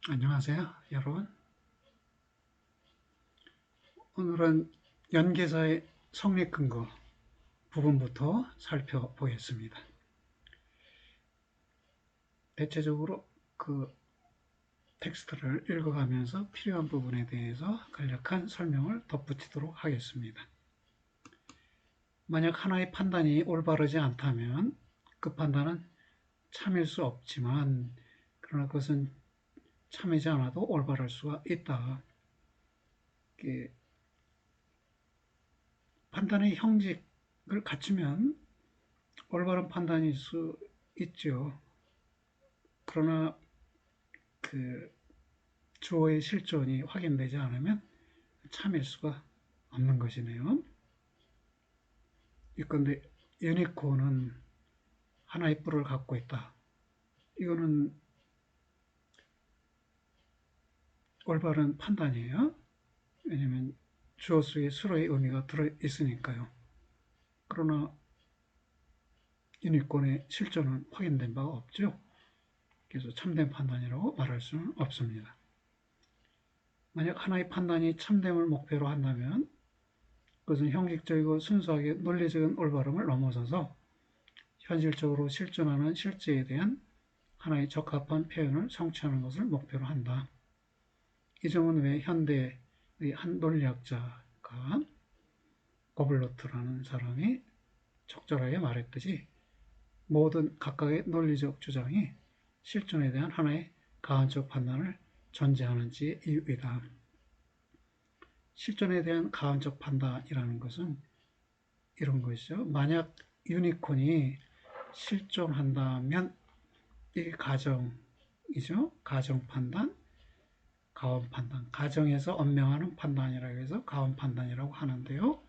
안녕하세요, 여러분. 오늘은 연계사의 성립 근거 부분부터 살펴보겠습니다. 대체적으로 그 텍스트를 읽어가면서 필요한 부분에 대해서 간략한 설명을 덧붙이도록 하겠습니다. 만약 하나의 판단이 올바르지 않다면 그 판단은 참일 수 없지만, 그러나 그것은 참이지 않아도 올바를 수가 있다. 판단의 형식을 갖추면 올바른 판단일 수 있죠. 그러나 그 주어의 실존이 확인되지 않으면 참일 수가 없는 것이네요. 이건데 유니콘은 하나의 뿔을 갖고 있다. 이거는 올바른 판단이에요. 왜냐하면 주어 속에 수로의 의미가 들어있으니까요. 그러나 유니콘의 실존은 확인된 바가 없죠. 그래서 참된 판단이라고 말할 수는 없습니다. 만약 하나의 판단이 참됨을 목표로 한다면 그것은 형식적이고 순수하게 논리적인 올바름을 넘어서서 현실적으로 실존하는 실제에 대한 하나의 적합한 표현을 성취하는 것을 목표로 한다. 이 점은 왜 현대의 한 논리학자가 고블로트라는 사람이 적절하게 말했듯이 모든 각각의 논리적 주장이 실존에 대한 하나의 가언적 판단을 전제하는지의 이유이다. 실존에 대한 가언적 판단이라는 것은 이런 것이죠. 만약 유니콘이 실존한다면 이게 가정이죠. 가정 판단, 가원 판단. 가정에서 언명하는 판단이라고 해서 가원 판단이라고 하는데요.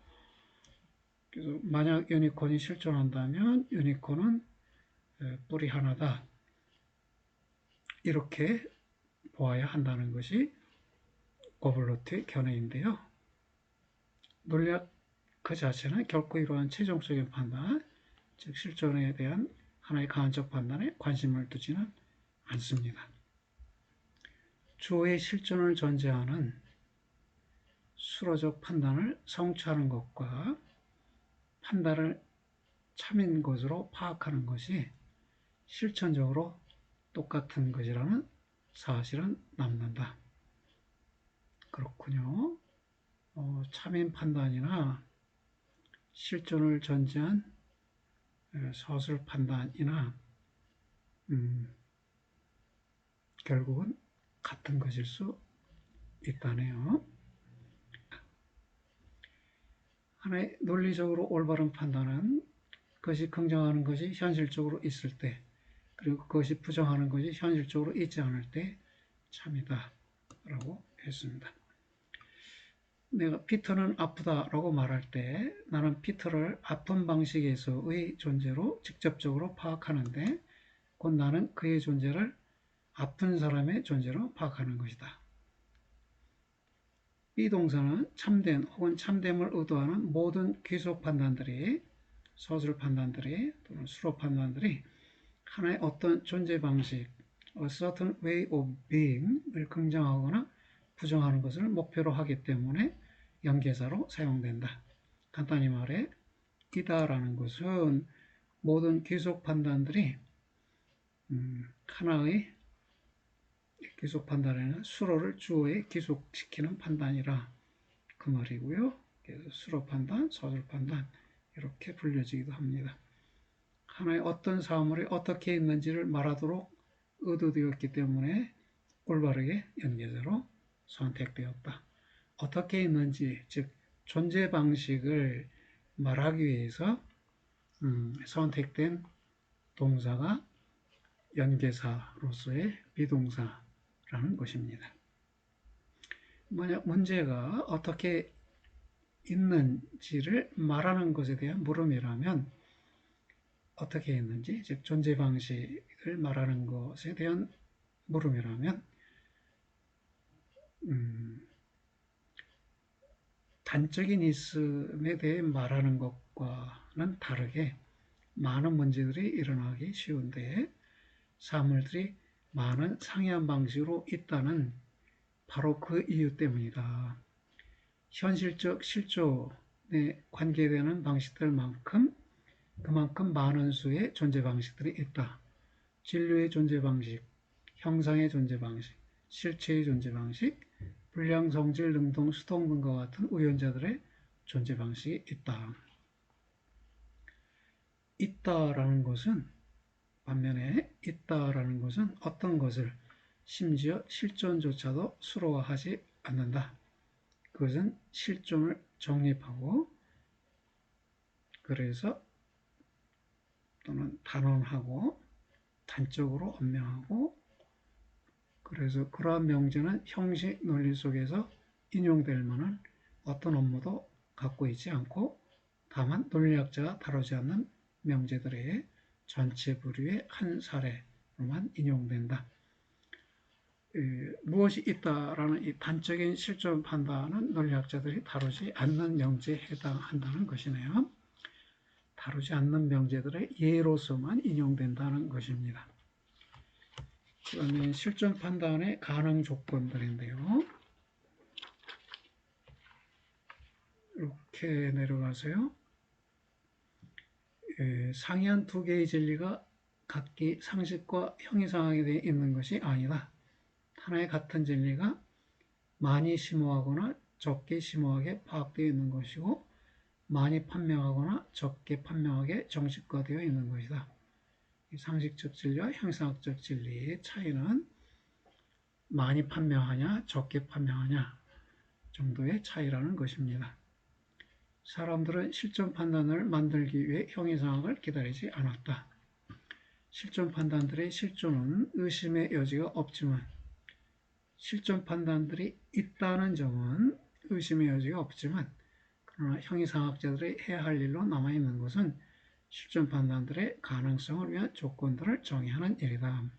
그래서 만약 유니콘이 실존한다면 유니콘은 뿔이 하나다. 이렇게 보아야 한다는 것이 고블로트의 견해인데요. 논리학 그 자체는 결코 이러한 최종적인 판단, 즉 실존에 대한 하나의 가언적 판단에 관심을 두지는 않습니다. 주어의 실존을 전제하는 수로적 판단을 성취하는 것과 판단을 참인 것으로 파악하는 것이 실천적으로 똑같은 것이라는 사실은 남는다. 그렇군요. 참인 판단이나 실존을 전제한 서술 판단이나 결국은 같은 것일 수 있다네요. 하나의 논리적으로 올바른 판단은 그것이 긍정하는 것이 현실적으로 있을 때, 그리고 그것이 부정하는 것이 현실적으로 있지 않을 때 참이다 라고 했습니다. 내가 피터는 아프다라고 말할 때 나는 피터를 아픈 방식에서의 존재로 직접적으로 파악하는데 곧 나는 그의 존재를 아픈 사람의 존재로 파악하는 것이다. 비동사는 참된 혹은 참됨을 의도하는 모든 귀속 판단들이, 서술 판단들이 또는 수로 판단들이 하나의 어떤 존재 방식, a certain way of being을 긍정하거나 부정하는 것을 목표로 하기 때문에 연계사로 사용된다. 간단히 말해 이다라는 것은 모든 귀속 판단들이 하나의 귀속 판단에는 수로를 주어에 귀속시키는 판단이라 그 말이고요. 그래서 수로 판단, 서술 판단 이렇게 불려지기도 합니다. 하나의 어떤 사물이 어떻게 있는지를 말하도록 의도되었기 때문에 올바르게 연계자로 선택되었다. 어떻게 있는지, 즉 존재 방식을 말하기 위해서 선택된 동사가 연계사로서의 비동사라는 것입니다. 만약 문제가 어떻게 있는지를 말하는 것에 대한 물음이라면 어떻게 있는지, 즉 존재 방식을 말하는 것에 대한 물음이라면 단적인 있음에 대해 말하는 것과는 다르게 많은 문제들이 일어나기 쉬운데 사물들이 많은 상이한 방식으로 있다는 바로 그 이유 때문이다. 현실적 실존에 관계되는 방식들만큼 그만큼 많은 수의 존재 방식들이 있다. 진료의 존재 방식, 형상의 존재 방식, 실체의 존재 방식, 불량, 성질, 능동, 수동 등과 같은 우연자들의 존재 방식이 있다. 있다라는 것은 반면에 있다라는 것은 어떤 것을 심지어 실존조차도 수로화하지 않는다. 그것은 실존을 정립하고 그래서 또는 단언하고 단적으로 언명하고 그래서 그러한 명제는 형식 논리 속에서 인용될 만한 어떤 업무도 갖고 있지 않고 다만 논리학자가 다루지 않는 명제들의 전체 부류의 한 사례로만 인용된다. 무엇이 있다라는 이 단적인 실존 판단은 논리학자들이 다루지 않는 명제에 해당한다는 것이네요. 다루지 않는 명제들의 예로서만 인용된다는 것입니다. 그러면 실존 판단의 가능 조건들인데요. 이렇게 내려가서요. 상이한 두 개의 진리가 각기 상식과 형이상하게 되어 있는 것이 아니다. 하나의 같은 진리가 많이 심오하거나 적게 심오하게 파악되어 있는 것이고 많이 판명하거나 적게 판명하게 정식화되어 있는 것이다. 상식적 진리와 형상학적 진리의 차이는 많이 판명하냐 적게 판명하냐 정도의 차이라는 것입니다. 사람들은 실존 판단을 만들기 위해 형이상학을 기다리지 않았다. 실존 판단들의 실존은 의심의 여지가 없지만 실존 판단들이 있다는 점은 의심의 여지가 없지만 그러나 형이상학자들이 해야 할 일로 남아있는 것은 실존 판단들의 가능성을 위한 조건들을 정의하는 일이다.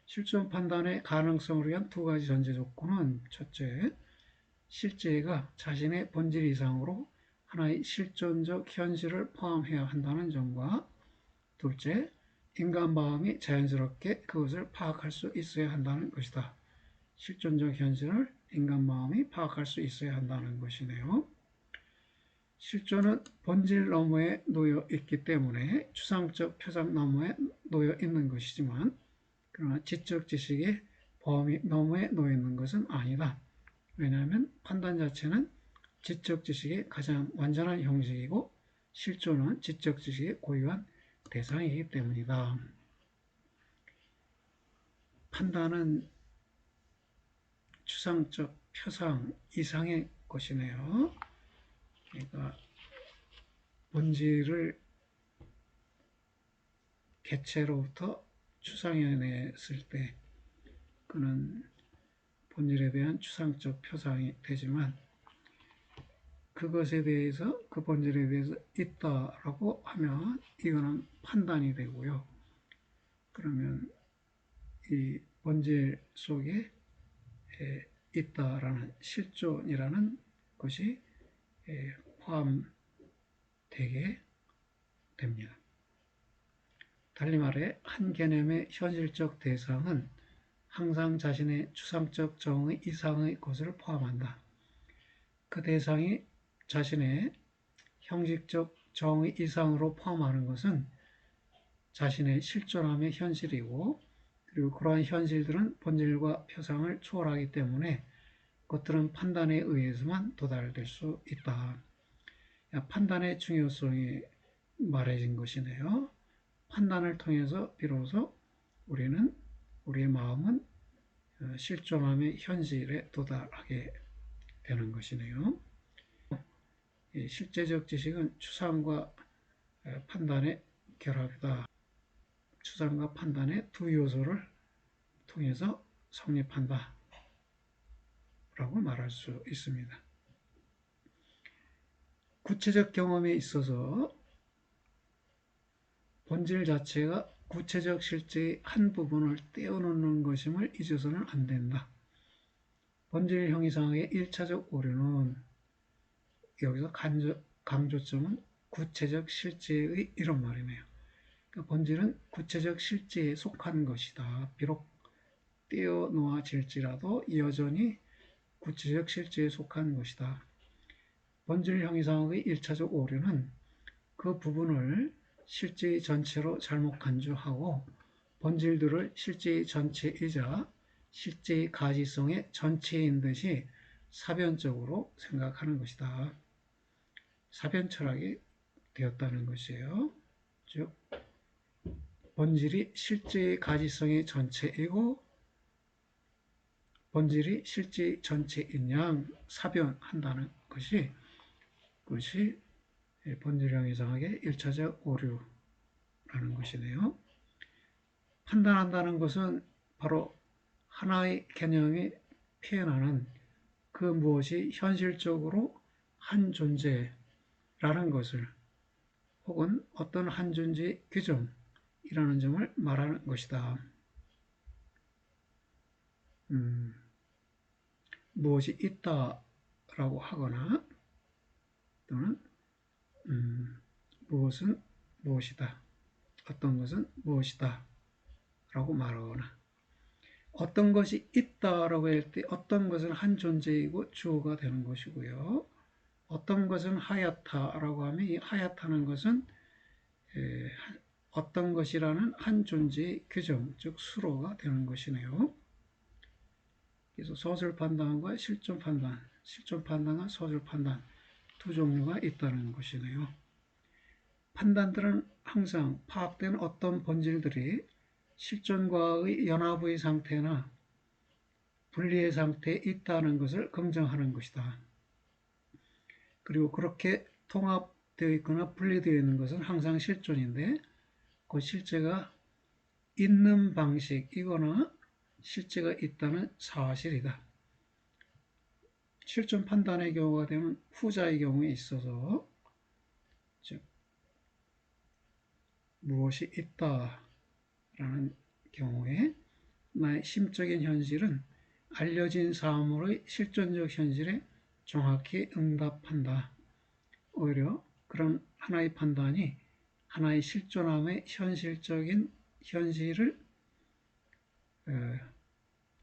실존 판단의 가능성을 위한 두 가지 전제 조건은 첫째, 실제가 자신의 본질 이상으로 하나의 실존적 현실을 포함해야 한다는 점과 둘째, 인간 마음이 자연스럽게 그것을 파악할 수 있어야 한다는 것이다. 실존적 현실을 인간 마음이 파악할 수 있어야 한다는 것이네요. 실존은 본질 너머에 놓여 있기 때문에 추상적 표상 너머에 놓여 있는 것이지만 그러나 지적 지식의 범위 너머에 놓여 있는 것은 아니다. 왜냐하면 판단 자체는 지적 지식의 가장 완전한 형식이고 실존은 지적 지식의 고유한 대상이기 때문이다. 판단은 추상적 표상 이상의 것이네요. 그러니까 본질을 개체로부터 추상해냈을 때 그는 본질에 대한 추상적 표상이 되지만 그것에 대해서 그 본질에 대해서 있다라고 하면 이거는 판단이 되고요. 그러면 이 본질 속에 있다라는 실존이라는 것이 포함되게 됩니다. 달리 말해 한 개념의 현실적 대상은 항상 자신의 추상적 정의 이상의 것을 포함한다. 그 대상이 자신의 형식적 정의 이상으로 포함하는 것은 자신의 실존함의 현실이고 그리고 그러한 현실들은 본질과 표상을 초월하기 때문에 그것들은 판단에 의해서만 도달될 수 있다. 판단의 중요성이 말해진 것이네요. 판단을 통해서 비로소 우리의 마음은 실존함의 현실에 도달하게 되는 것이네요. 실제적 지식은 추상과 판단의 결합이다. 추상과 판단의 두 요소를 통해서 성립한다. 라고 말할 수 있습니다. 구체적 경험에 있어서 본질 자체가 구체적 실제의 한 부분을 떼어놓는 것임을 잊어서는 안 된다. 본질 형이상의 1차적 오류는 여기서 강조점은 구체적 실제의 이런 말이네요. 그러니까 본질은 구체적 실제에 속한 것이다. 비록 떼어놓아질지라도 여전히 구체적 실제에 속한 것이다. 본질 형이상학의 1차적 오류는 그 부분을 실제의 전체로 잘못 간주하고 본질들을 실제의 전체이자 실제의 가지성의 전체인 듯이 사변적으로 생각하는 것이다. 사변 철학이 되었다는 것이에요. 즉 본질이 실제의 가지성의 전체이고 본질이 실제의 전체인 양 사변한다는 것이 그것이 본질형 이상학의 1차적 오류라는 것이네요. 판단한다는 것은 바로 하나의 개념이 표현하는 그 무엇이 현실적으로 한 존재라는 것을 혹은 어떤 한 존재의 규정이라는 점을 말하는 것이다. 무엇이 있다라고 하거나 또는 무엇은 무엇이다. 어떤 것은 무엇이다 라고 말하거나 어떤 것이 있다라고 할 때 어떤 것은 한 존재이고 주어가 되는 것이고요. 어떤 것은 하얗다라고 하면 이 하얗다는 것은 어떤 것이라는 한 존재의 규정, 즉 수로가 되는 것이네요. 그래서 소설 판단과 실존 판단, 실존 판단과 소설 판단 두 종류가 있다는 것이네요. 판단들은 항상 파악된 어떤 본질들이 실존과의 연합의 상태나 분리의 상태에 있다는 것을 긍정하는 것이다. 그리고 그렇게 통합되어 있거나 분리되어 있는 것은 항상 실존인데 그 실제가 있는 방식이거나 실제가 있다는 사실이다. 실존 판단의 경우가 되면 후자의 경우에 있어서 즉 무엇이 있다라는 경우에 나의 심적인 현실은 알려진 사물의 실존적 현실에 정확히 응답한다. 오히려 그런 하나의 판단이 하나의 실존함의 현실적인 현실을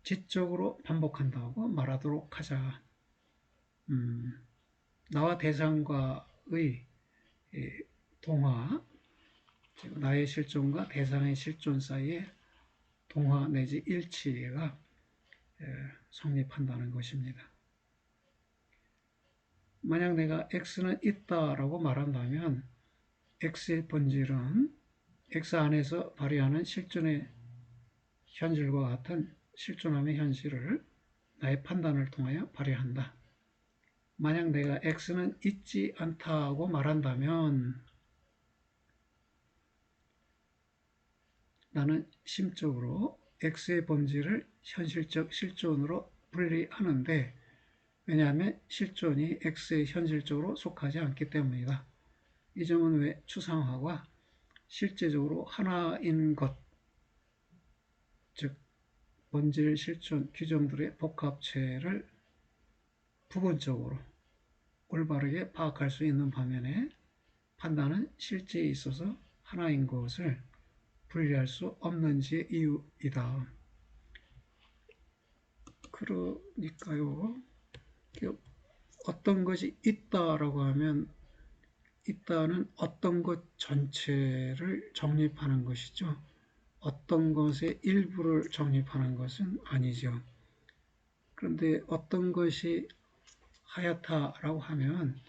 지적으로 반복한다고 말하도록 하자. 나와 대상과의 동화, 나의 실존과 대상의 실존 사이에 동화 내지 일치가 성립한다는 것입니다. 만약 내가 X는 있다라고 말한다면 X의 본질은 X 안에서 발휘하는 실존의 현실과 같은 실존함의 현실을 나의 판단을 통하여 발휘한다. 만약 내가 X는 있지 않다고 말한다면 나는 심적으로 X의 본질을 현실적 실존으로 분리하는데 왜냐하면 실존이 X에 현실적으로 속하지 않기 때문이다. 이 점은 왜 추상화가 실제적으로 하나인 것, 즉 본질 실존 규정들의 복합체를 부분적으로 올바르게 파악할 수 있는 반면에 판단은 실제에 있어서 하나인 것을 분리할 수 없는지의 이유이다. 그러니까요. 어떤 것이 있다라고 하면 있다는 어떤 것 전체를 정립하는 것이죠. 어떤 것의 일부를 정립하는 것은 아니죠. 그런데 어떤 것이 하얗다라고 하면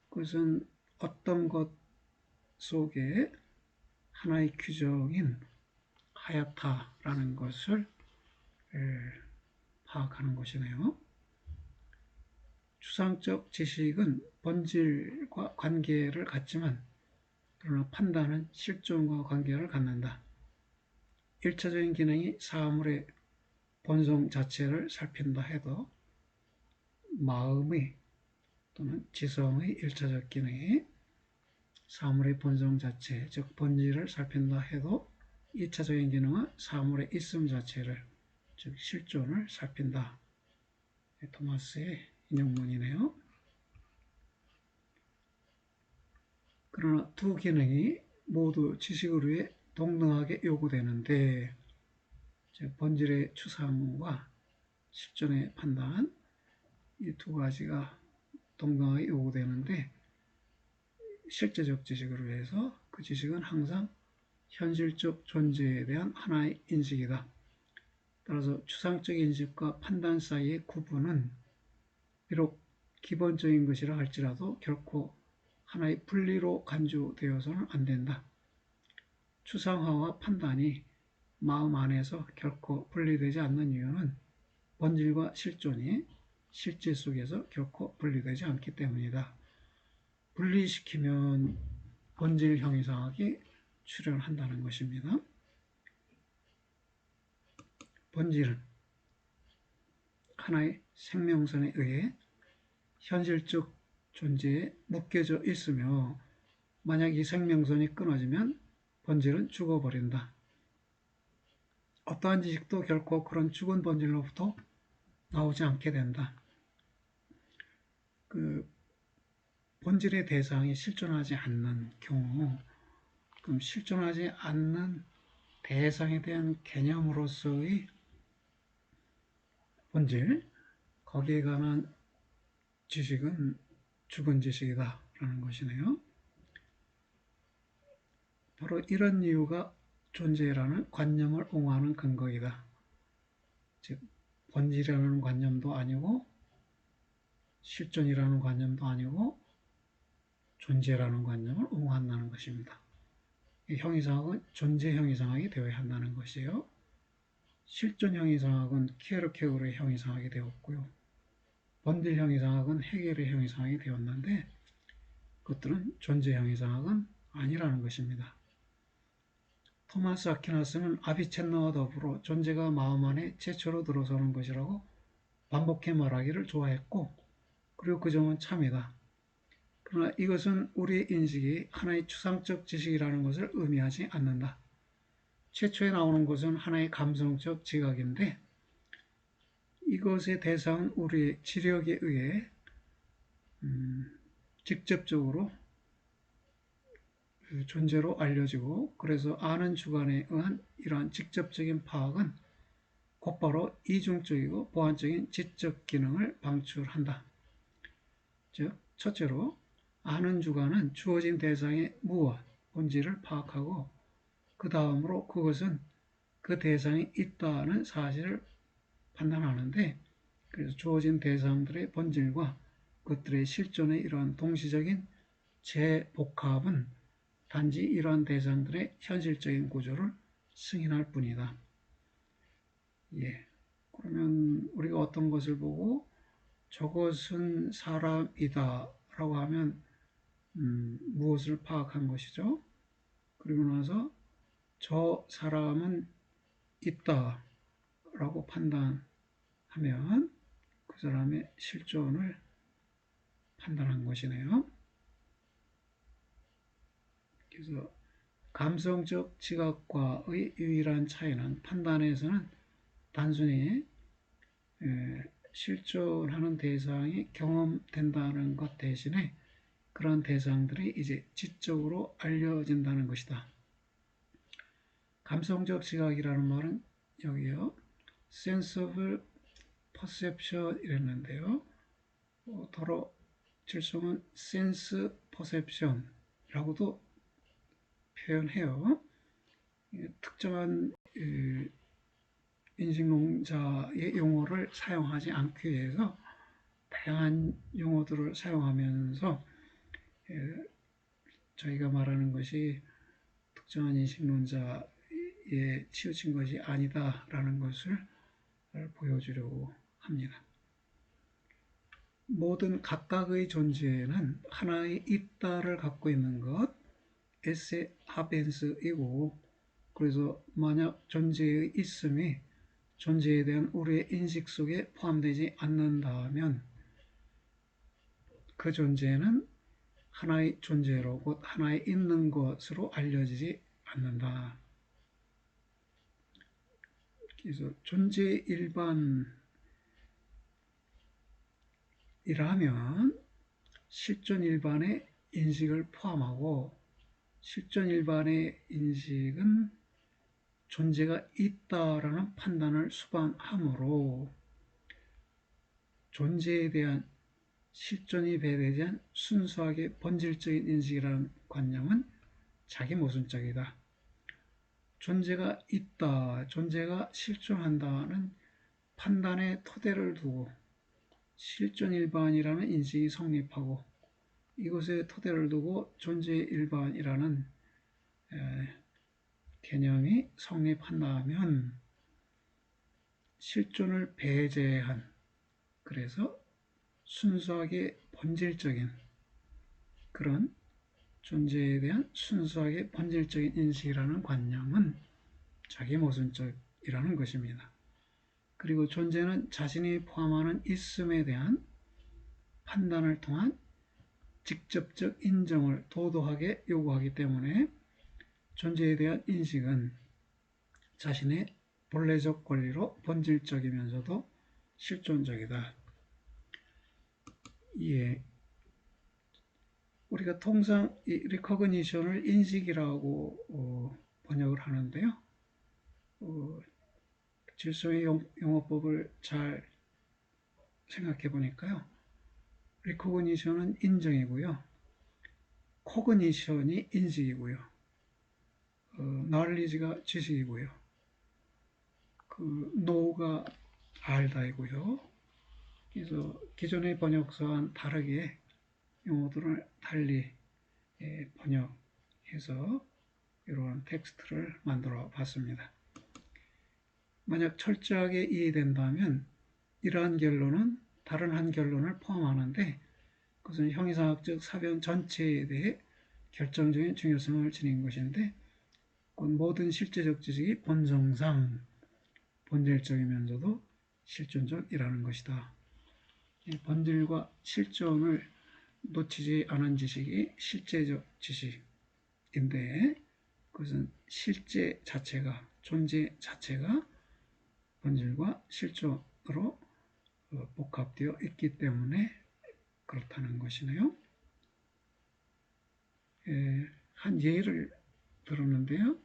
그것은 어떤 것 속에 하나의 규정인 하얗다라는 것을 파악하는 것이네요. 추상적 지식은 본질과 관계를 갖지만 그러나 판단은 실존과 관계를 갖는다. 1차적인 기능이 사물의 본성 자체를 살핀다 해도 마음의 또는 지성의 1차적 기능이 사물의 본성 자체, 즉 본질을 살핀다 해도 2차적인 기능은 사물의 있음 자체를, 즉 실존을 살핀다. 토마스의 인용문이네요. 그러나 두 기능이 모두 지식을 위해 동등하게 요구되는데 즉 본질의 추상과 실존의 판단, 이 두 가지가 동등하게 요구되는데, 실제적 지식을 위해서 그 지식은 항상 현실적 존재에 대한 하나의 인식이다. 따라서 추상적 인식과 판단 사이의 구분은 비록 기본적인 것이라 할지라도 결코 하나의 분리로 간주되어서는 안 된다. 추상화와 판단이 마음 안에서 결코 분리되지 않는 이유는 본질과 실존이 실제 속에서 결코 분리되지 않기 때문이다. 분리시키면 본질 형이상학이 출현한다는 것입니다. 본질은 하나의 생명선에 의해 현실적 존재에 묶여져 있으며, 만약 이 생명선이 끊어지면 본질은 죽어버린다. 어떠한 지식도 결코 그런 죽은 본질로부터 나오지 않게 된다. 그 본질의 대상이 실존하지 않는 경우, 그럼 실존하지 않는 대상에 대한 개념으로서의 본질, 거기에 관한 지식은 죽은 지식이다 라는 것이네요. 바로 이런 이유가 존재라는 관념을 옹호하는 근거이다. 즉 본질이라는 관념도 아니고 실존이라는 관념도 아니고 존재라는 관념을 옹호한다는 것입니다. 이 형이상학은 존재 형이상학이 되어야 한다는 것이에요. 실존 형이상학은 키에르케고르의 형이상학이 되었고요. 본질 형이상학은 헤겔의 형이상학이 되었는데, 그것들은 존재 형이상학은 아니라는 것입니다. 토마스 아퀴나스는 아비첸나와 더불어 존재가 마음 안에 최초로 들어서는 것이라고 반복해 말하기를 좋아했고, 그리고 그 점은 참이다. 그러나 이것은 우리의 인식이 하나의 추상적 지식이라는 것을 의미하지 않는다. 최초에 나오는 것은 하나의 감성적 지각인데, 이것의 대상은 우리의 지력에 의해 직접적으로 존재로 알려지고, 그래서 아는 주관에 의한 이러한 직접적인 파악은 곧바로 이중적이고 보완적인 지적 기능을 방출한다. 즉, 첫째로 아는 주관은 주어진 대상의 무엇, 본질을 파악하고, 그 다음으로 그것은 그 대상이 있다는 사실을 판단하는데, 그래서 주어진 대상들의 본질과 그것들의 실존의 이러한 동시적인 재복합은 단지 이러한 대상들의 현실적인 구조를 승인할 뿐이다. 예. 그러면 우리가 어떤 것을 보고 저것은 사람이다 라고 하면 무엇을 파악한 것이죠? 그리고 나서 저 사람은 있다 라고 판단하면 그 사람의 실존을 판단한 것이네요. 그래서 감성적 지각과의 유일한 차이는, 판단에서는 단순히 실존하는 대상이 경험된다는 것 대신에 그런 대상들이 이제 지적으로 알려진다는 것이다. 감성적 지각이라는 말은 여기요, sense of perception 이랬는데요. 더러 질성은 sense perception 라고도 표현해요. 특정한 인식론자의 용어를 사용하지 않기 위해서 다양한 용어들을 사용하면서 저희가 말하는 것이 특정한 인식론자에 치우친 것이 아니다라는 것을 보여주려고 합니다. 모든 각각의 존재는 하나의 있다를 갖고 있는 것, 에세 하벤스이고, 그래서 만약 존재의 있음이 존재에 대한 우리의 인식 속에 포함되지 않는다면 그 존재는 하나의 존재로, 곧 하나의 있는 것으로 알려지지 않는다. 그래서 존재 일반이라면 실존 일반의 인식을 포함하고, 실존 일반의 인식은 존재가 있다라는 판단을 수반하므로 존재에 대한 실존이 배제된 순수하게 본질적인 인식이라는 관념은 자기 모순적이다. 존재가 있다, 존재가 실존한다는 판단의 토대를 두고 실존일반이라는 인식이 성립하고 이것에 토대를 두고 존재일반이라는 개념이 성립한다면 실존을 배제한, 그래서 순수하게 본질적인 그런 존재에 대한 순수하게 본질적인 인식이라는 관념은 자기 모순적이라는 것입니다. 그리고 존재는 자신이 포함하는 있음에 대한 판단을 통한 직접적 인정을 도도하게 요구하기 때문에 존재에 대한 인식은 자신의 본래적 권리로 본질적이면서도 실존적이다. 예, 우리가 통상 이 recognition을 인식이라고 번역을 하는데요. 질서의 용어법을 잘 생각해 보니까요. recognition은 인정이고요. cognition이 인식이고요. knowledge가 지식이고요. know가 알다이고요. 그래서 기존의 번역서와는 다르게 용어들을 달리 번역해서 이러한 텍스트를 만들어 봤습니다. 만약 철저하게 이해된다면 이러한 결론은 다른 한 결론을 포함하는데 그것은 형이상학적 사변 전체에 대해 결정적인 중요성을 지닌 것인데 곧 모든 실제적 지식이 본성상 본질적이면서도 실존적이라는 것이다. 본질과 실존을 놓치지 않은 지식이 실제적 지식인데 그것은 실제 자체가, 존재 자체가 본질과 실존으로 복합되어 있기 때문에 그렇다는 것이네요. 한 예를 들었는데요.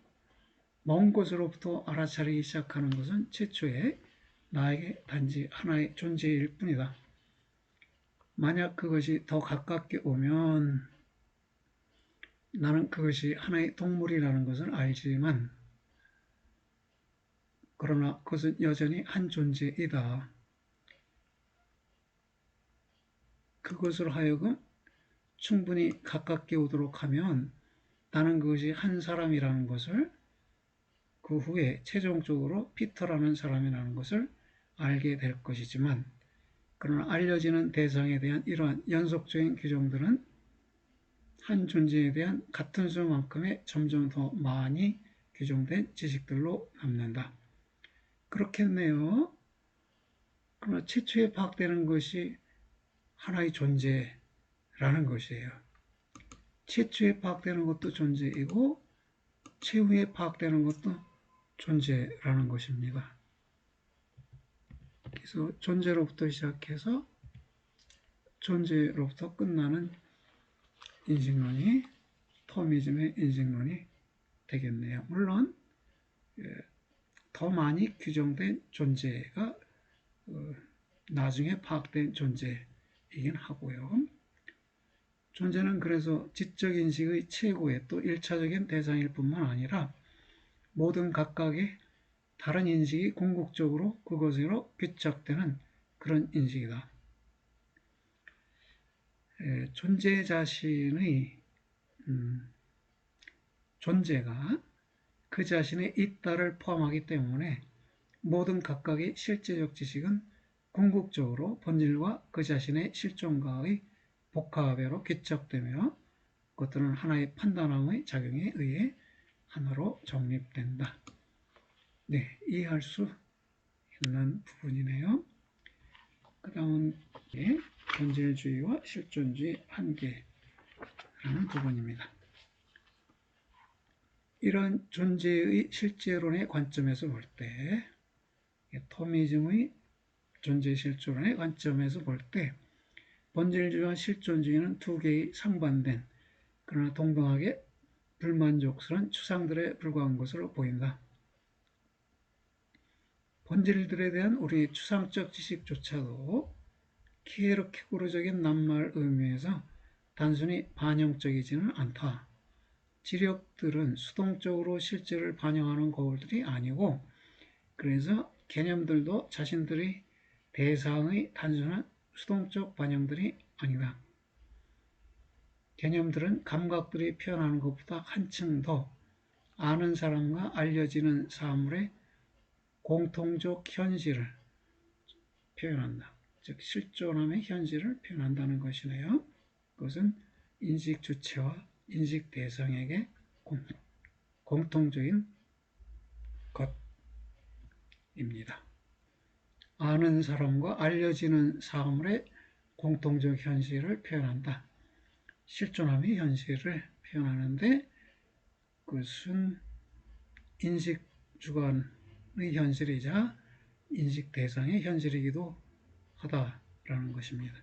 먼 곳으로부터 알아차리기 시작하는 것은 최초에 나에게 단지 하나의 존재일 뿐이다. 만약 그것이 더 가깝게 오면 나는 그것이 하나의 동물이라는 것을 알지만 그러나 그것은 여전히 한 존재이다. 그것으로 하여금 충분히 가깝게 오도록 하면 나는 그것이 한 사람이라는 것을 그 후에 최종적으로 피터라는 사람이라는 것을 알게 될 것이지만 그러나 알려지는 대상에 대한 이러한 연속적인 규정들은 한 존재에 대한 같은 수만큼의 점점 더 많이 규정된 지식들로 남는다. 그렇겠네요. 그러나 최초에 파악되는 것이 하나의 존재라는 것이에요. 최초에 파악되는 것도 존재이고 최후에 파악되는 것도 존재라는 것입니다. 그래서 존재로부터 시작해서 존재로부터 끝나는 인식론이 토미즘의 인식론이 되겠네요. 물론 더 많이 규정된 존재가 나중에 파악된 존재이긴 하고요. 존재는 그래서 지적 인식의 최고의 또 1차적인 대상일 뿐만 아니라 모든 각각의 다른 인식이 궁극적으로 그것으로 귀착되는 그런 인식이다. 존재 자신의 존재가 그 자신의 있다를 포함하기 때문에 모든 각각의 실제적 지식은 궁극적으로 본질과 그 자신의 실존과의 복합으로 귀착되며 그것들은 하나의 판단함의 작용에 의해 하나로 정립된다. 네, 이해할 수 있는 부분이네요. 그 다음은 본질주의와 실존주의 한계라는 부분입니다. 이런 존재의 실제론의 관점에서 볼 때, 토미즘의 존재 실존론의 관점에서 볼 때, 본질주의와 실존주의는 두 개의 상반된 그러나 동등하게 불만족스러운 추상들에 불과한 것으로 보인다. 본질들에 대한 우리 추상적 지식조차도 키에르케고르적인 낱말 의미에서 단순히 반영적이지는 않다. 지력들은 수동적으로 실제를 반영하는 거울들이 아니고, 그래서 개념들도 자신들의 대상의 단순한 수동적 반영들이 아니다. 개념들은 감각들이 표현하는 것보다 한층 더 아는 사람과 알려지는 사물의 공통적 현실을 표현한다. 즉 실존함의 현실을 표현한다는 것이네요. 그것은 인식 주체와 인식 대상에게 공통적인 것입니다. 아는 사람과 알려지는 사물의 공통적 현실을 표현한다. 실존함의 현실을 표현하는데 그것은 인식 주관의 현실이자 인식 대상의 현실이기도 하다라는 것입니다.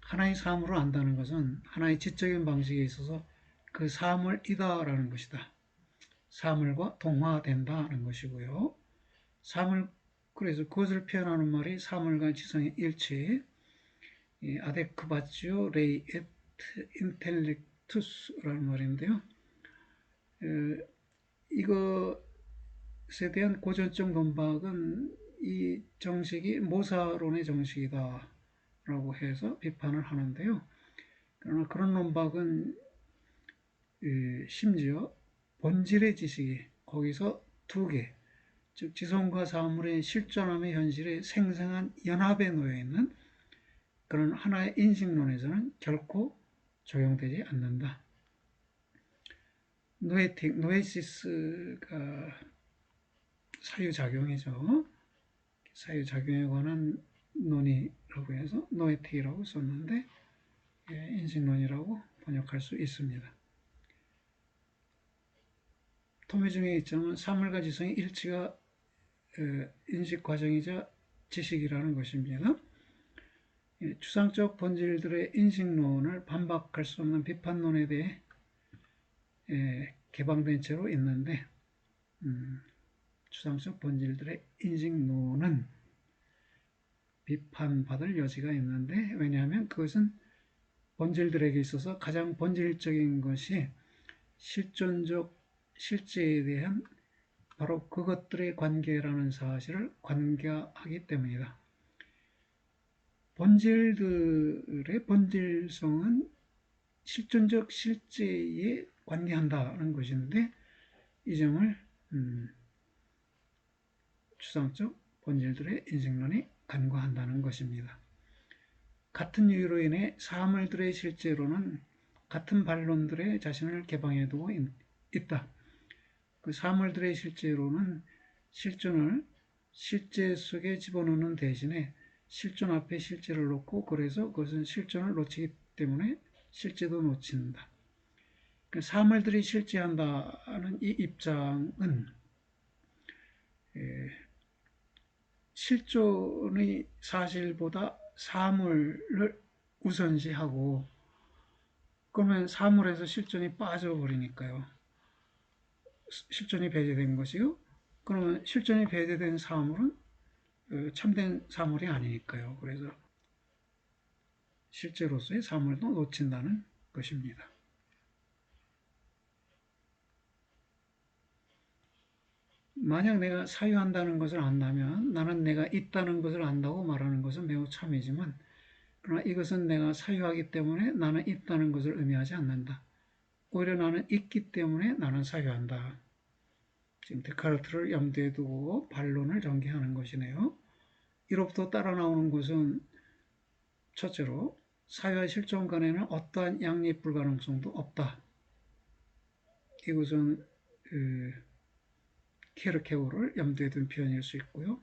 하나의 사물을 안다는 것은 하나의 지적인 방식에 있어서 그 사물이다라는 것이다. 사물과 동화된다는 것이고요. 그래서 그것을 표현하는 말이 사물과 지성의 일치, 아데크바치오 레이 에트 인텔렉투스라는 말인데요. 이것에 대한 고전적 논박은 이 정식이 모사론의 정식이다라고 해서 비판을 하는데요. 그러나 그런 논박은 심지어 본질의 지식이 거기서 두 개, 즉 지성과 사물의 실존함의 현실에 생생한 연합에 놓여 있는 그런 하나의 인식론에서는 결코 적용되지 않는다. 노에시스가 사유작용이죠. 사유작용에 관한 논의라고 해서 노에틱이라고 썼는데 인식론이라고 번역할 수 있습니다. 토미중에 있지만 사물과 지성의 일치가 인식 과정이자 지식이라는 것입니다. 추상적 본질들의 인식론을 반박할 수 없는 비판론에 대해 개방된 채로 있는데 추상적 본질들의 인식론은 비판받을 여지가 있는데 왜냐하면 그것은 본질들에게 있어서 가장 본질적인 것이 실존적 실제에 대한 바로 그것들의 관계라는 사실을 관계하기 때문이다. 본질들의 본질성은 실존적 실제에 관계한다는 것인데 이 점을 추상적 본질들의 인식론이 간과한다는 것입니다. 같은 이유로 인해 사물들의 실제로는 같은 반론들의 자신을 개방해 두고 있다. 그 사물들의 실제로는 실존을 실제 속에 집어넣는 대신에 실존 앞에 실제를 놓고 그래서 그것은 실존을 놓치기 때문에 실제도 놓친다. 사물들이 실제한다는 이 입장은 실존의 사실보다 사물을 우선시하고 그러면 사물에서 실존이 빠져버리니까요. 실존이 배제된 것이요. 그러면 실존이 배제된 사물은 참된 사물이 아니니까요. 그래서 실제로서의 사물도 놓친다는 것입니다. 만약 내가 사유한다는 것을 안다면 나는 내가 있다는 것을 안다고 말하는 것은 매우 참이지만 그러나 이것은 내가 사유하기 때문에 나는 있다는 것을 의미하지 않는다. 오히려 나는 있기 때문에 나는 사유한다. 지금 데카르트를 염두에 두고 반론을 전개하는 것이네요. 이로부터 따라 나오는 것은 첫째로 사유와 실존 간에는 어떠한 양립 불가능성도 없다. 이것은 케르케고를 염두에 둔 표현일 수 있고요.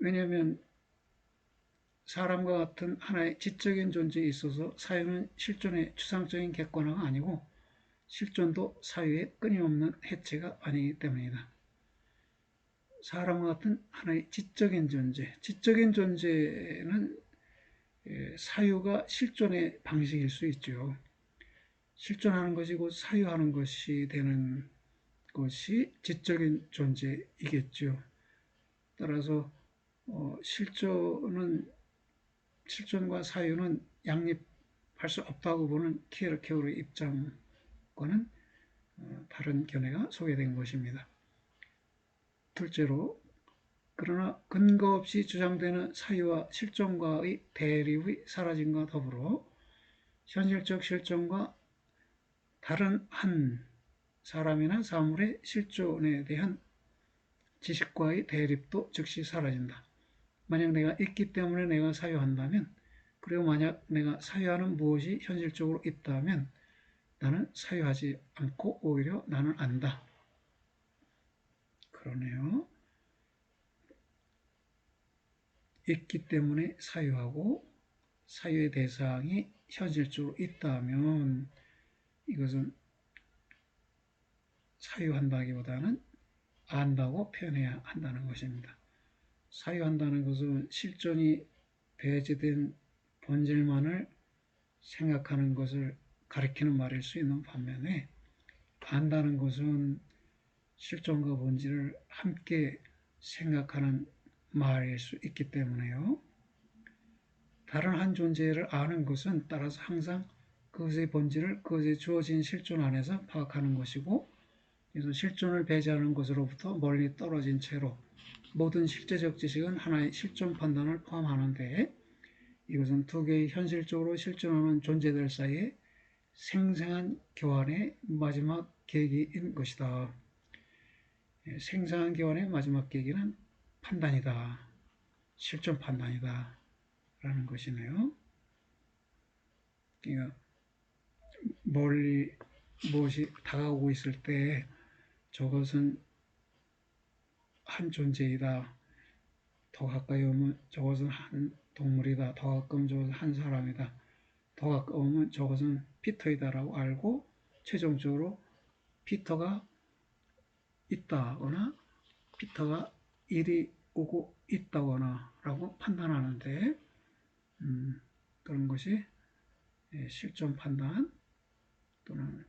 왜냐하면 사람과 같은 하나의 지적인 존재에 있어서 사유는 실존의 추상적인 객관화가 아니고 실존도 사유의 끊임없는 해체가 아니기 때문이다. 사람과 같은 하나의 지적인 존재, 지적인 존재는 사유가 실존의 방식일 수 있죠. 실존하는 것이고 사유하는 것이 되는 것이 지적인 존재이겠죠. 따라서 실존과 사유는 양립할 수 없다고 보는 키에르케고르의 입장과는 다른 견해가 소개된 것입니다. 둘째로, 그러나 근거 없이 주장되는 사유와 실존과의 대립의 사라짐과 더불어 현실적 실존과 다른 한 사람이나 사물의 실존에 대한 지식과의 대립도 즉시 사라진다. 만약 내가 있기 때문에 내가 사유한다면, 그리고 만약 내가 사유하는 무엇이 현실적으로 있다면 나는 사유하지 않고 오히려 나는 안다. 그러네요. 있기 때문에 사유하고 사유의 대상이 현실적으로 있다면 이것은 사유한다기보다는 안다고 표현해야 한다는 것입니다. 사유한다는 것은 실존이 배제된 본질만을 생각하는 것을 가리키는 말일 수 있는 반면에, 안다는 것은 실존과 본질을 함께 생각하는 말일 수 있기 때문에요. 다른 한 존재를 아는 것은 따라서 항상 그것의 본질을 그것에 주어진 실존 안에서 파악하는 것이고, 그래서 실존을 배제하는 것으로부터 멀리 떨어진 채로 모든 실제적 지식은 하나의 실존 판단을 포함하는데, 이것은 두 개의 현실적으로 실존하는 존재들 사이에 생생한 교환의 마지막 계기인 것이다. 생생한 교환의 마지막 계기는 판단이다. 실존 판단이다. 라는 것이네요. 그러니까 멀리 무엇이 다가오고 있을 때 저것은 한 존재이다. 더 가까이 오면 저것은 한 동물이다. 더 가까우면 저것은 한 사람이다. 더 가까우면 저것은 피터이다라고 알고 최종적으로 피터가 있다거나 피터가 이리 오고 있다거나 라고 판단하는데, 그런 것이 실존 판단 또는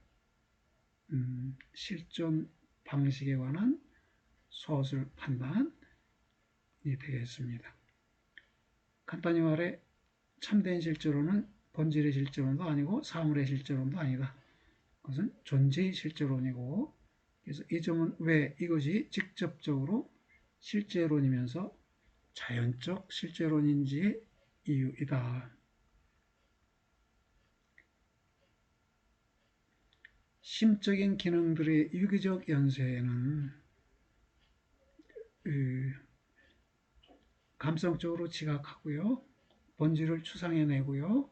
실존 방식에 관한 서술 판단이 되겠습니다. 간단히 말해 참된 실제론은 본질의 실제론도 아니고 사물의 실제론도 아니다. 그것은 존재의 실제론이고, 그래서 이 점은 왜 이것이 직접적으로 실제론이면서 자연적 실제론인지의 이유이다. 심적인 기능들의 유기적 연쇄는 감성적으로 지각하고요, 본질을 추상해내고요,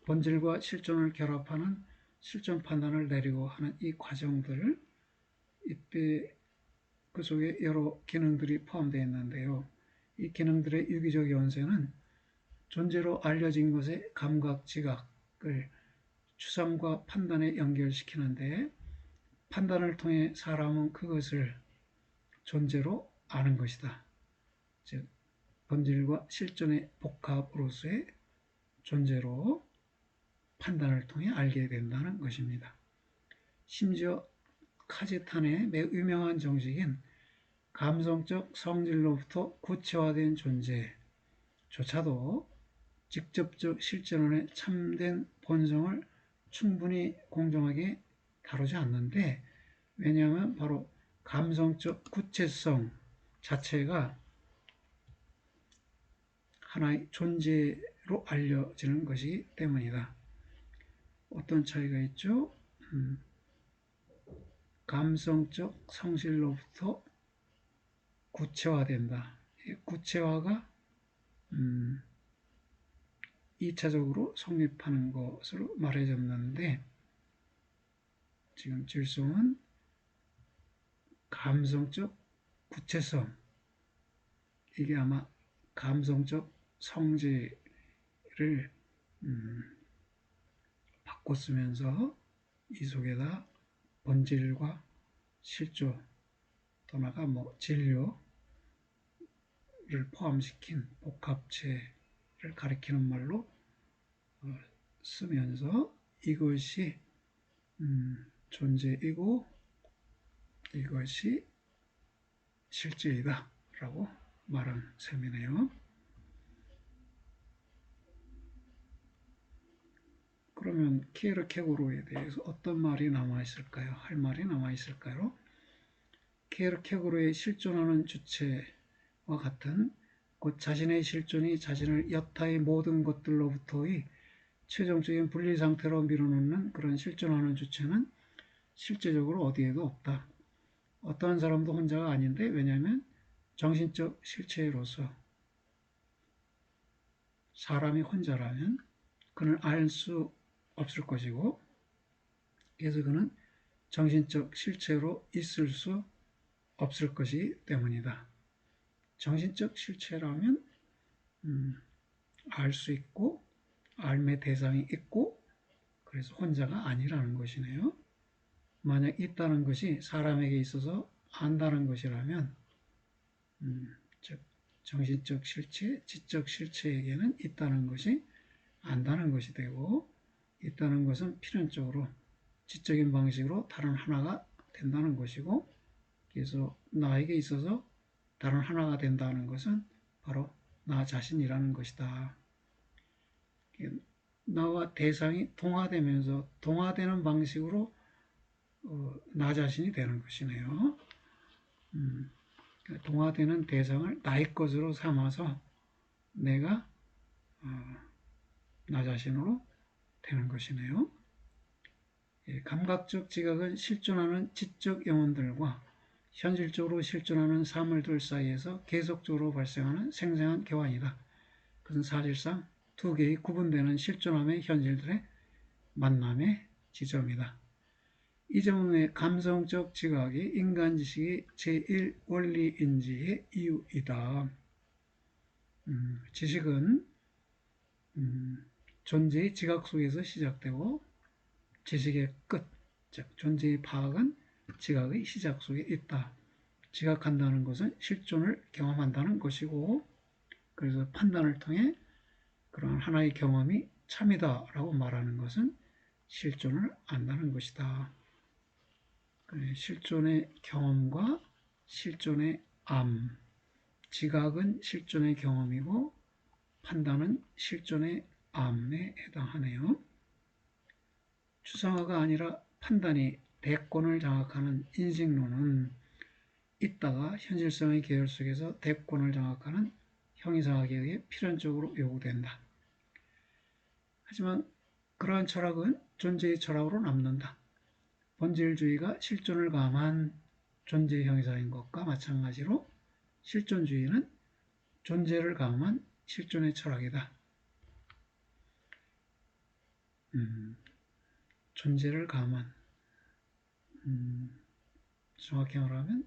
본질과 실존을 결합하는 실존 판단을 내리고 하는 이 과정들, 이때 그 속에 여러 기능들이 포함되어 있는데요. 이 기능들의 유기적 연쇄는 존재로 알려진 것의 감각, 지각을 추상과 판단에 연결시키는데, 판단을 통해 사람은 그것을 존재로 아는 것이다. 즉, 본질과 실존의 복합으로서의 존재로 판단을 통해 알게 된다는 것입니다. 심지어 카제탄의 매우 유명한 정식인 감성적 성질로부터 구체화된 존재조차도 직접적 실존론의 참된 본성을 충분히 공정하게 다루지 않는데, 왜냐하면 바로 감성적 구체성 자체가 하나의 존재로 알려지는 것이기 때문이다. 어떤 차이가 있죠? 감성적 성질로부터 구체화된다. 구체화가 2차적으로 성립하는 것으로 말해졌는데, 지금 질송은 감성적 구체성, 이게 아마 감성적 성질을 바꿔 쓰면서 이 속에다 본질과 실존, 더 나아가 진료를 포함시킨 복합체를 가리키는 말로 쓰면서 이것이 존재이고 이것이 실제이다 라고 말한 셈이네요. 그러면 키에르케고르에 대해서 어떤 말이 남아있을까요? 할 말이 남아있을까요? 키에르케고르의 실존하는 주체와 같은 곧 자신의 실존이 자신을 여타의 모든 것들로부터의 최종적인 분리 상태로 밀어넣는 그런 실존하는 주체는 실제적으로 어디에도 없다. 어떠한 사람도 혼자가 아닌데, 왜냐하면 정신적 실체로서 사람이 혼자라면 그는 알 수 없을 것이고, 그래서 그는 정신적 실체로 있을 수 없을 것이기 때문이다. 정신적 실체라면 알 수 있고 알매 대상이 있고 그래서 혼자가 아니라는 것이네요. 만약 있다는 것이 사람에게 있어서 안다는 것이라면 즉 정신적 실체, 지적 실체에게는 있다는 것이 안다는 것이 되고, 있다는 것은 필연적으로 지적인 방식으로 다른 하나가 된다는 것이고, 그래서 나에게 있어서 다른 하나가 된다는 것은 바로 나 자신이라는 것이다. 나와 대상이 동화되면서 동화되는 방식으로 나 자신이 되는 것이네요. 동화되는 대상을 나의 것으로 삼아서 내가 나 자신으로 되는 것이네요. 감각적 지각은 실존하는 지적 영혼들과 현실적으로 실존하는 사물들 사이에서 계속적으로 발생하는 생생한 교환이다. 그것은 사실상 두 개의 구분되는 실존함의 현실들의 만남의 지점이다. 이 점의 감성적 지각이 인간 지식의 제1원리인지의 이유이다. 지식은 존재의 지각 속에서 시작되고 지식의 끝, 즉 존재의 파악은 지각의 시작 속에 있다. 지각한다는 것은 실존을 경험한다는 것이고, 그래서 판단을 통해 그런 하나의 경험이 참이다라고 말하는 것은 실존을 안다는 것이다. 실존의 경험과 실존의 암, 지각은 실존의 경험이고 판단은 실존의 암에 해당하네요. 추상화가 아니라 판단이 대권을 장악하는 인식론은 있다가 현실성의 계열 속에서 대권을 장악하는 형이상학에 의해 필연적으로 요구된다. 하지만 그러한 철학은 존재의 철학으로 남는다. 본질주의가 실존을 가함한 존재의 형이상인 것과 마찬가지로 실존주의는 존재를 가함한 실존의 철학이다. 존재를 가함한, 정확히 말하면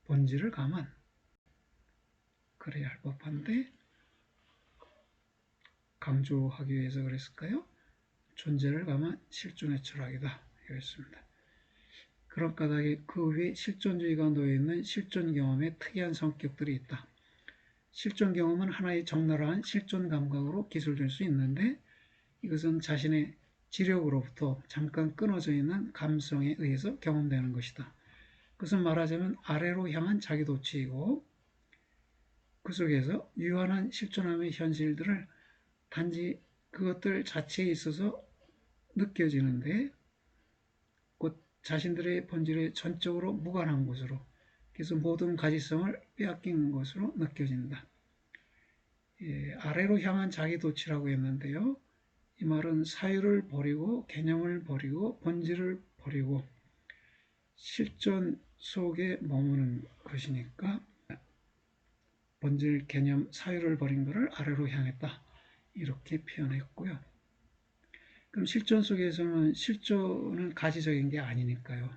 본질을 가함한, 그래야 할 법한데 강조하기 위해서 그랬을까요? 존재를 가함한 실존의 철학이다. 이랬습니다. 그런 까닭에 그 위에 실존주의가 놓여있는 실존 경험의 특이한 성격들이 있다. 실존 경험은 하나의 적나라한 실존 감각으로 기술될 수 있는데, 이것은 자신의 지력으로부터 잠깐 끊어져 있는 감성에 의해서 경험되는 것이다. 그것은 말하자면 아래로 향한 자기도취이고, 그 속에서 유한한 실존함의 현실들을 단지 그것들 자체에 있어서 느껴지는데, 곧 자신들의 본질에 전적으로 무관한 것으로, 그래서 모든 가지성을 빼앗긴 것으로 느껴진다. 아래로 향한 자기도취라고 했는데요. 이 말은 사유를 버리고 개념을 버리고 본질을 버리고 실존 속에 머무는 것이니까 본질, 개념, 사유를 버린 것을 아래로 향했다. 이렇게 표현했고요. 그럼 실존 속에서는 실존은 가지적인 게 아니니까요.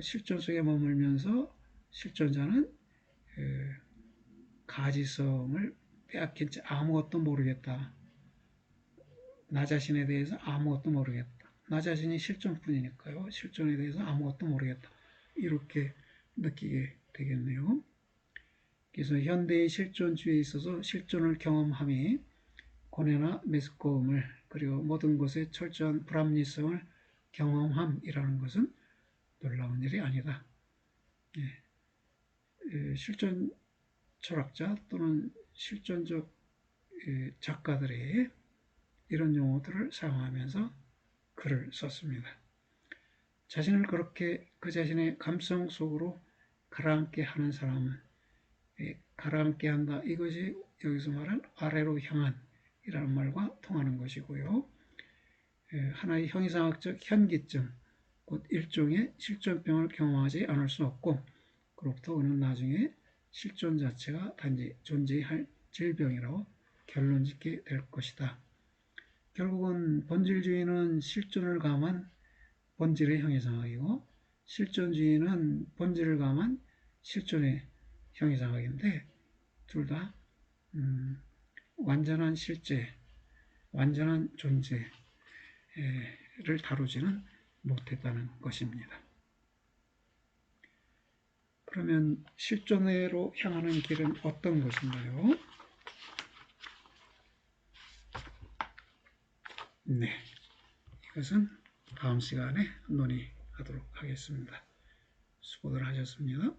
실존 속에 머물면서 실존자는 가지성을 빼앗긴 채 아무것도 모르겠다. 나 자신에 대해서 아무것도 모르겠다. 나 자신이 실존뿐이니까요. 실존에 대해서 아무것도 모르겠다. 이렇게 느끼게 되겠네요. 그래서 현대의 실존주의에 있어서 실존을 경험함이 고뇌나 메스꺼움을, 그리고 모든 것의 철저한 불합리성을 경험함이라는 것은 놀라운 일이 아니다. 실존 철학자 또는 실존적 작가들이 이런 용어들을 사용하면서 글을 썼습니다. 자신을 그렇게 그 자신의 감성 속으로 가라앉게 하는 사람은 가라앉게 한다. 이것이 여기서 말한 아래로 향한 이라는 말과 통하는 것이고요. 하나의 형이상학적 현기증, 곧 일종의 실존병을 경험하지 않을 수 없고 그로부터 오는 나중에 실존 자체가 단지 존재할 질병이라고 결론짓게 될 것이다. 결국은 본질주의는 실존을 감한 본질의 형이상학이고 실존주의는 본질을 감한 실존의 형이상학인데 둘 다 완전한 실제, 완전한 존재를 다루지는 못했다는 것입니다. 그러면 실존으로 향하는 길은 어떤 것인가요? 네, 이것은 다음 시간에 논의하도록 하겠습니다. 수고들 하셨습니다.